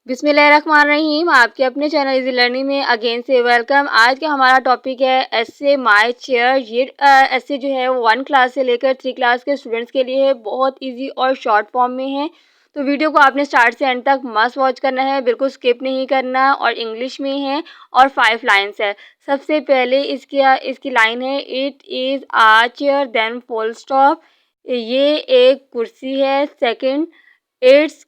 बिस्मिल्लाहिर्रहमानिर्रहीम। आपके अपने चैनल इजी लर्निंग में अगेन से वेलकम। आज का हमारा टॉपिक है ऐसे माय चेयर। ये ऐसे जो है वो 1 क्लास से लेकर 3 क्लास के स्टूडेंट्स के लिए है, बहुत इजी और शॉर्ट फॉर्म में है। तो वीडियो को आपने स्टार्ट से एंड तक मस्ट वॉच करना है, बिल्कुल स्किप नहीं करना। और इंग्लिश में है और 5 लाइन्स है। सबसे पहले इसकी लाइन है, it is a chair then full stop. ये एक कुर्सी है। Second, it's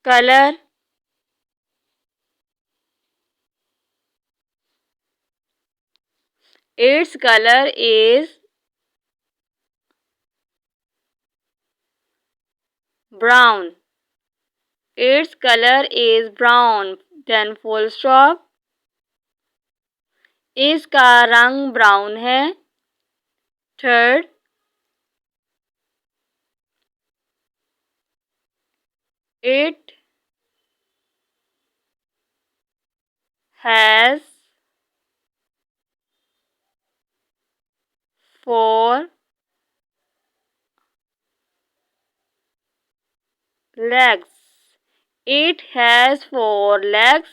colour, its color is brown. Its color is brown. Then full stop. इसका रंग ब्राउन है। Third, it has 4 legs. It has 4 legs.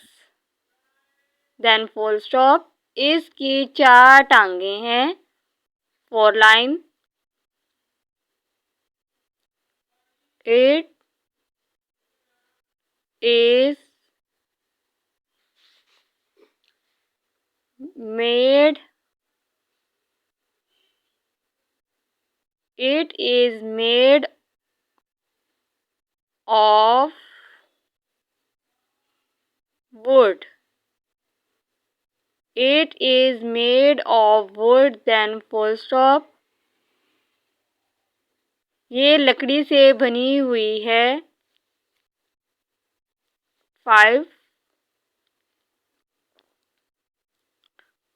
Then full stop. इसकी 4 टांगें हैं। 4 line. It is made. It is made of wood. It is made of wood. Then full stop. ये लकड़ी से बनी हुई है। 5,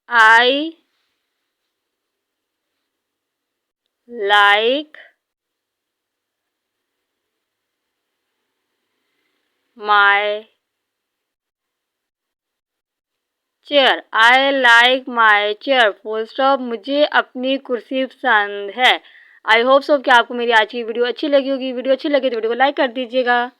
I like my chair. I like my chair full stop. मुझे अपनी कुर्सी पसंद है। आई होप सो कि आपको मेरी आज की वीडियो अच्छी लगी होगी। वीडियो अच्छी लगी तो वीडियो को लाइक कर दीजिएगा।